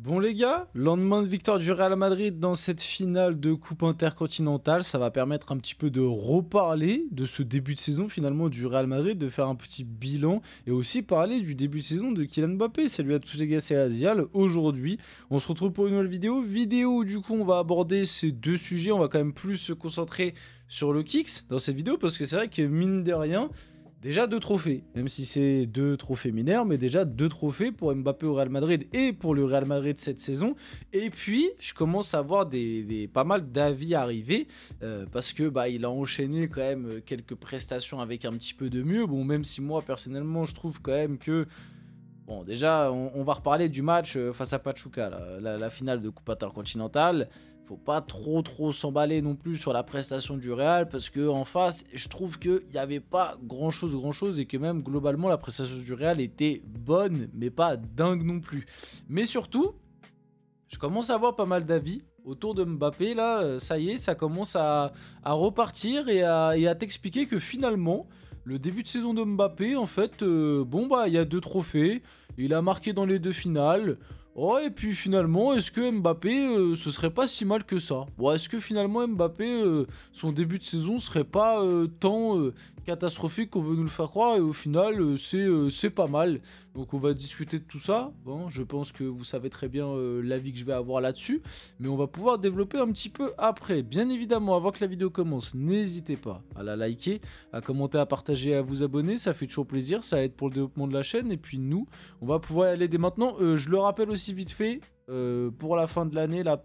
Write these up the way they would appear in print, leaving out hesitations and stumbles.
Bon les gars, lendemain de victoire du Real Madrid dans cette finale de Coupe intercontinentale, ça va permettre un petit peu de reparler de ce début de saison finalement du Real Madrid, de faire un petit bilan et aussi parler du début de saison de Kylian Mbappé. Salut à tous les gars, c'est Azial. Aujourd'hui, on se retrouve pour une nouvelle vidéo où du coup on va aborder ces deux sujets. On va quand même plus se concentrer sur le Kicks dans cette vidéo parce que c'est vrai que mine de rien, déjà 2 trophées, même si c'est 2 trophées mineurs, mais déjà 2 trophées pour Mbappé au Real Madrid et pour le Real Madrid cette saison. Et puis, je commence à voir pas mal d'avis arriver, parce que il a enchaîné quand même quelques prestations avec un petit peu de mieux. Bon, même si moi, personnellement, je trouve quand même que... Bon, déjà, on va reparler du match face à Pachuca, la finale de Coupe intercontinentale. Faut pas trop s'emballer non plus sur la prestation du Real, parce que en face, je trouve qu'il n'y avait pas grand chose, et que même globalement, la prestation du Real était bonne, mais pas dingue non plus. Mais surtout, je commence à avoir pas mal d'avis autour de Mbappé, là, ça y est, ça commence à repartir et à t'expliquer que finalement... Le début de saison de Mbappé, en fait, il y a 2 trophées, il a marqué dans les 2 finales. Oh, et puis finalement, est-ce que Mbappé, ce serait pas si mal que ça? Bon, est-ce que finalement Mbappé, son début de saison serait pas tant catastrophique qu'on veut nous le faire croire? Et au final, c'est pas mal. Donc on va discuter de tout ça. Bon, je pense que vous savez très bien l'avis que je vais avoir là-dessus. Mais on va pouvoir développer un petit peu après. Bien évidemment, avant que la vidéo commence, n'hésitez pas à la liker, à commenter, à partager, à vous abonner. Ça fait toujours plaisir, ça aide pour le développement de la chaîne. Et puis nous, on va pouvoir y aller dès maintenant. Je le rappelle aussi vite fait, pour la fin de l'année, là,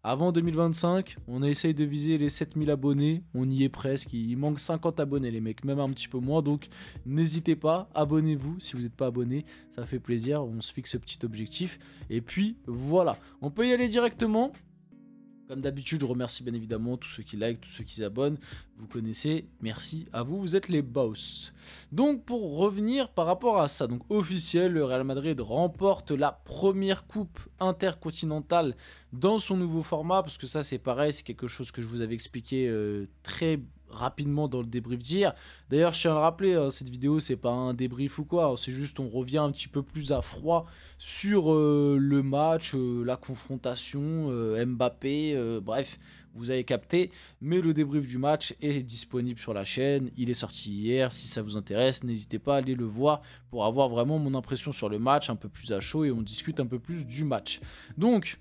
avant 2025, on essaye de viser les 7000 abonnés, on y est presque, il manque 50 abonnés les mecs, même un petit peu moins, donc n'hésitez pas, abonnez-vous si vous n'êtes pas abonné, ça fait plaisir, on se fixe ce petit objectif, et puis voilà, on peut y aller directement. Comme d'habitude, je remercie bien évidemment tous ceux qui like, tous ceux qui s'abonnent. Vous connaissez, merci à vous, vous êtes les boss. Donc pour revenir par rapport à ça, donc officiel, le Real Madrid remporte la première coupe intercontinentale dans son nouveau format, parce que ça c'est pareil, c'est quelque chose que je vous avais expliqué très rapidement dans le débrief d'hier. D'ailleurs, je tiens à le rappeler, hein, cette vidéo, c'est pas un débrief ou quoi, c'est juste on revient un petit peu plus à froid sur le match, la confrontation, Mbappé, bref, vous avez capté. Mais le débrief du match est disponible sur la chaîne, il est sorti hier, si ça vous intéresse, n'hésitez pas à aller le voir pour avoir vraiment mon impression sur le match, un peu plus à chaud, et on discute un peu plus du match. Donc...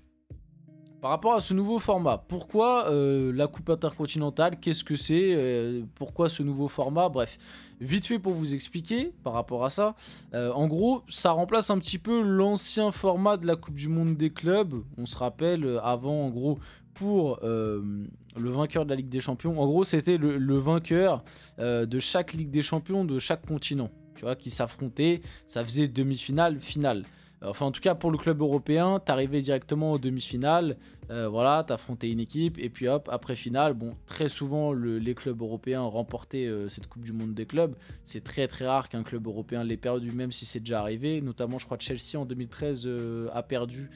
par rapport à ce nouveau format, pourquoi la Coupe intercontinentale? Qu'est-ce que c'est? Pourquoi ce nouveau format? Bref, vite fait pour vous expliquer par rapport à ça. En gros, ça remplace un petit peu l'ancien format de la Coupe du Monde des clubs. On se rappelle, avant, en gros, pour le vainqueur de la Ligue des Champions. En gros, c'était le vainqueur de chaque Ligue des Champions de chaque continent. Tu vois, qui s'affrontait, ça faisait demi-finale, finale. Enfin, en tout cas, pour le club européen, t'arrivais directement aux demi-finales, voilà, t'affrontais une équipe, et puis hop, après finale, bon, très souvent, les clubs européens remportaient cette Coupe du Monde des clubs. C'est très rare qu'un club européen l'ait perdu, même si c'est déjà arrivé. Notamment, je crois que Chelsea, en 2013, a perdu.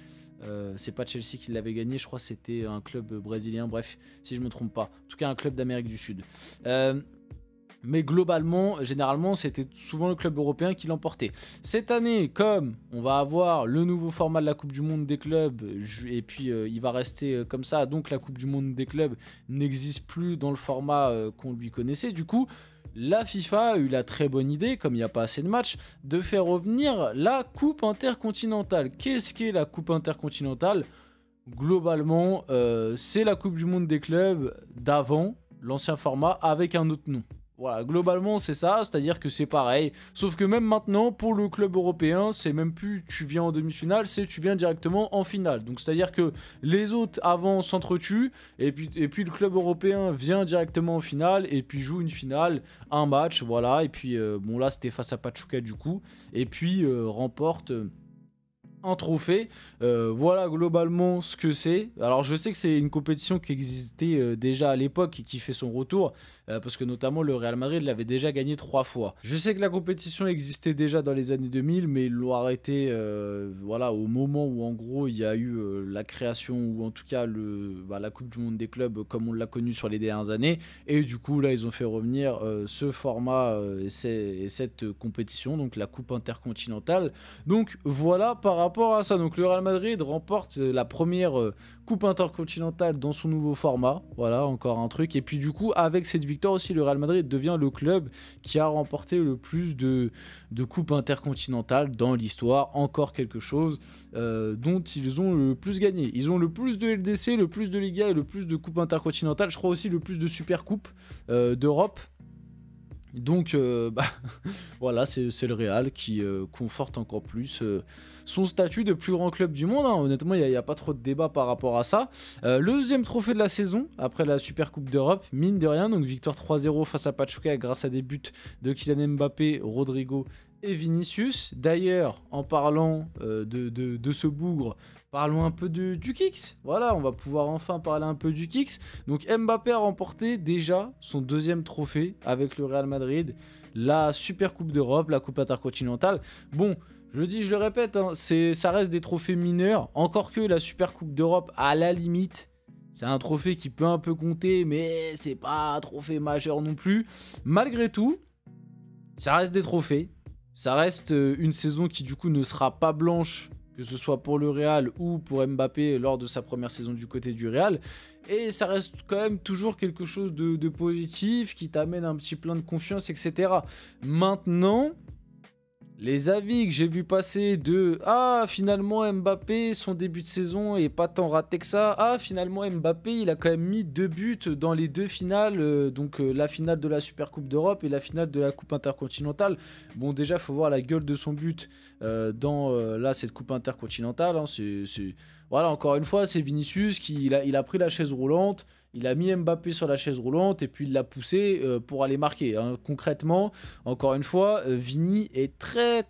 C'est pas Chelsea qui l'avait gagné, je crois que c'était un club brésilien, bref, si je me trompe pas. En tout cas, un club d'Amérique du Sud. Mais globalement, généralement, c'était souvent le club européen qui l'emportait. Cette année, comme on va avoir le nouveau format de la Coupe du Monde des clubs, et puis il va rester comme ça, donc la Coupe du Monde des clubs n'existe plus dans le format qu'on lui connaissait. Du coup, la FIFA a eu la très bonne idée, comme il n'y a pas assez de matchs, de faire revenir la Coupe intercontinentale. Qu'est-ce qu'est la Coupe intercontinentale? Globalement, c'est la Coupe du Monde des clubs d'avant, l'ancien format, avec un autre nom. Voilà, globalement c'est ça, c'est-à-dire que c'est pareil, sauf que même maintenant pour le club européen, c'est même plus tu viens en demi-finale, c'est tu viens directement en finale. Donc c'est-à-dire que les autres avant s'entretuent, et puis le club européen vient directement en finale, et puis joue une finale, un match, voilà, et puis bon là c'était face à Pachuca du coup, et puis remporte... un trophée. Voilà globalement ce que c'est. Alors je sais que c'est une compétition qui existait déjà à l'époque et qui fait son retour, parce que notamment le Real Madrid l'avait déjà gagné 3 fois. Je sais que la compétition existait déjà dans les années 2000, mais ils l'ont arrêté voilà, au moment où en gros il y a eu la création, ou en tout cas la Coupe du Monde des clubs comme on l'a connu sur les dernières années, et du coup là ils ont fait revenir ce format et cette compétition, donc la Coupe intercontinentale. Donc voilà par rapport rapport à ça, donc le Real Madrid remporte la première coupe intercontinentale dans son nouveau format. Voilà, encore un truc. Et puis du coup, avec cette victoire aussi, le Real Madrid devient le club qui a remporté le plus de coupes intercontinentales dans l'histoire. Encore quelque chose dont ils ont le plus gagné. Ils ont le plus de LDC, le plus de Liga et le plus de coupes intercontinentales. Je crois aussi le plus de super coupes d'Europe. Donc voilà, c'est le Real qui conforte encore plus son statut de plus grand club du monde. Hein. Honnêtement, il n'y a pas trop de débat par rapport à ça. Le deuxième trophée de la saison, après la Super Coupe d'Europe, mine de rien, donc victoire 3-0 face à Pachuca grâce à des buts de Kylian Mbappé, Rodrigo et Vinicius. D'ailleurs, en parlant de ce bougre, parlons un peu du Kicks. Voilà, on va pouvoir enfin parler un peu du Kicks. Donc Mbappé a remporté déjà son deuxième trophée avec le Real Madrid, la Super Coupe d'Europe, la Coupe intercontinentale. Bon, je le dis, je le répète, hein, ça reste des trophées mineurs. Encore que la Super Coupe d'Europe, à la limite, c'est un trophée qui peut un peu compter, mais c'est pas un trophée majeur non plus. Malgré tout, ça reste des trophées. Ça reste une saison qui du coup ne sera pas blanche, que ce soit pour le Real ou pour Mbappé lors de sa première saison du côté du Real. Et ça reste quand même toujours quelque chose de positif qui t'amène un petit plein de confiance, etc. Maintenant, les avis que j'ai vu passer de « Ah, finalement Mbappé, son début de saison est pas tant raté que ça. Ah, finalement Mbappé, il a quand même mis 2 buts dans les 2 finales. Donc la finale de la Super Coupe d'Europe et la finale de la Coupe intercontinentale. » Bon, déjà, il faut voir la gueule de son but dans cette Coupe intercontinentale. Hein, voilà, encore une fois, c'est Vinicius qui il a pris la chaise roulante. Il a mis Mbappé sur la chaise roulante et puis il l'a poussé pour aller marquer. Hein. Concrètement, encore une fois, Vini est très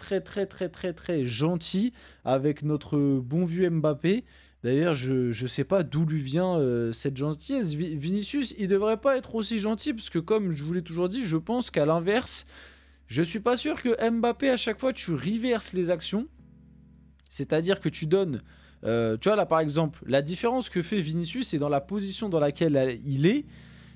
gentil avec notre bon vieux Mbappé. D'ailleurs, je sais pas d'où lui vient cette gentillesse. Vinicius, il devrait pas être aussi gentil parce que comme je vous l'ai toujours dit, je pense qu'à l'inverse, je suis pas sûr que Mbappé, à chaque fois, tu reverses les actions. C'est-à-dire que tu donnes... tu vois là par exemple, la différence que fait Vinicius, c'est dans la position dans laquelle il est.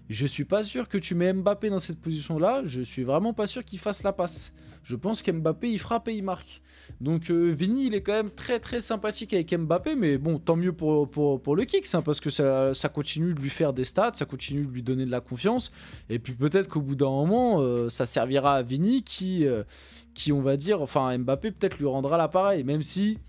Je suis pas sûr que tu mets Mbappé dans cette position là, je suis vraiment pas sûr qu'il fasse la passe. Je pense qu'Mbappé il frappe et il marque. Donc Vini il est quand même très sympathique avec Mbappé, mais bon tant mieux pour le Kicks, hein, parce que ça continue de lui faire des stats, ça continue de lui donner de la confiance. Et puis peut-être qu'au bout d'un moment ça servira à Vini qui on va dire, enfin Mbappé peut-être lui rendra l'appareil, même si...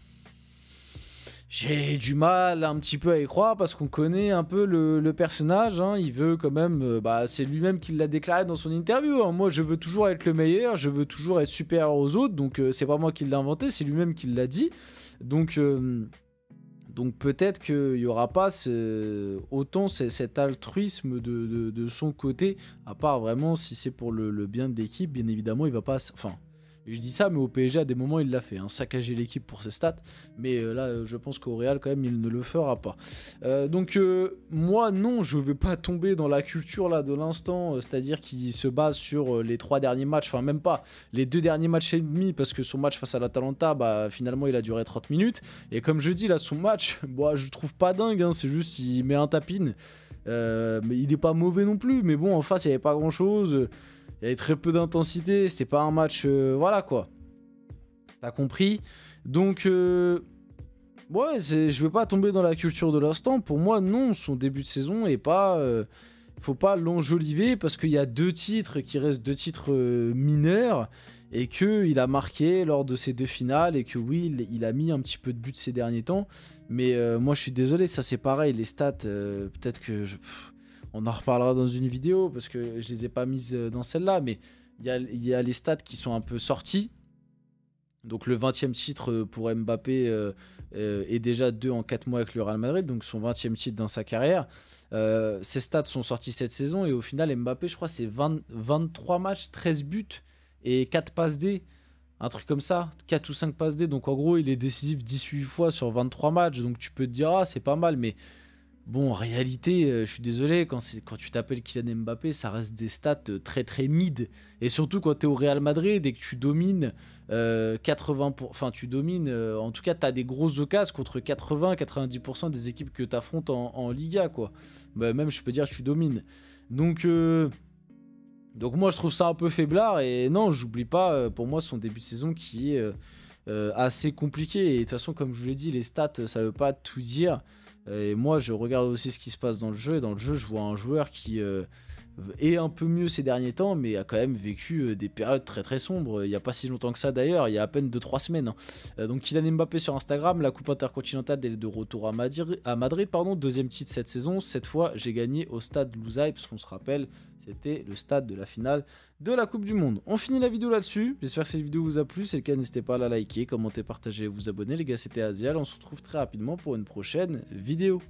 J'ai du mal un petit peu à y croire parce qu'on connaît un peu le personnage. Hein. Il veut quand même... c'est lui-même qui l'a déclaré dans son interview. Hein. Moi, je veux toujours être le meilleur. Je veux toujours être supérieur aux autres. Donc, c'est pas moi qui l'ai inventé. C'est lui-même qui l'a dit. Donc peut-être qu'il n'y aura pas autant cet altruisme de son côté. À part vraiment si c'est pour le bien de l'équipe. Bien évidemment, il va pas... Enfin... Je dis ça, mais au PSG, à des moments, il l'a fait. Hein, saccager l'équipe pour ses stats. Mais là, je pense qu'au Real, quand même, il ne le fera pas. Moi, non, je ne vais pas tomber dans la culture là de l'instant. C'est-à-dire qu'il se base sur les 3 derniers matchs. Enfin, même pas. Les 2 derniers matchs et demi. Parce que son match face à l'Atalanta, finalement, il a duré 30 minutes. Et comme je dis, là, son match, je le trouve pas dingue. Hein, c'est juste qu'il met un tapin. Mais il n'est pas mauvais non plus. Mais bon, en face, il n'y avait pas grand-chose. Il y avait très peu d'intensité, c'était pas un match... voilà quoi. T'as compris? Donc, je veux pas tomber dans la culture de l'instant. Pour moi, non, son début de saison est pas... faut pas l'enjoliver parce qu'il y a 2 titres qui restent 2 titres mineurs et qu'il a marqué lors de ces 2 finales et que oui, il a mis un petit peu de but ces derniers temps. Mais moi, je suis désolé, ça c'est pareil. Les stats, peut-être que... On en reparlera dans une vidéo parce que je les ai pas mises dans celle-là, mais il y a les stats qui sont un peu sortis. Donc le 20e titre pour Mbappé est déjà 2 en 4 mois avec le Real Madrid, donc son 20e titre dans sa carrière. Ces stats sont sortis cette saison et au final Mbappé, je crois, c'est 23 matchs, 13 buts et 4 passes D. Un truc comme ça, 4 ou 5 passes D. Donc en gros, il est décisif 18 fois sur 23 matchs. Donc tu peux te dire, ah, c'est pas mal, mais... Bon, en réalité, je suis désolé, quand tu t'appelles Kylian Mbappé, ça reste des stats très mid. Et surtout quand tu es au Real Madrid et que tu domines 80%... Enfin, tu domines... en tout cas, tu as des grosses occasions contre 80-90% des équipes que tu affrontes en Liga, quoi. Même, je peux dire que tu domines. Donc moi, je trouve ça un peu faiblard. Et non, j'oublie pas, pour moi, son début de saison qui est... assez compliqué. Et de toute façon, comme je vous l'ai dit, les stats, ça veut pas tout dire. Et moi, je regarde aussi ce qui se passe dans le jeu. Et dans le jeu, je vois un joueur qui est un peu mieux ces derniers temps, mais a quand même vécu des périodes très très sombres. Il n'y a pas si longtemps que ça d'ailleurs, il y a à peine 2-3 semaines. Hein. Donc Kylian Mbappé sur Instagram, la Coupe Intercontinentale est de retour à Madrid, pardon, deuxième titre cette saison. Cette fois, j'ai gagné au stade Louzai, parce qu'on se rappelle, c'était le stade de la finale de la Coupe du Monde. On finit la vidéo là-dessus. J'espère que cette vidéo vous a plu. Si c'est le cas, n'hésitez pas à la liker, commenter, partager, vous abonner. Les gars, c'était Azial. On se retrouve très rapidement pour une prochaine vidéo.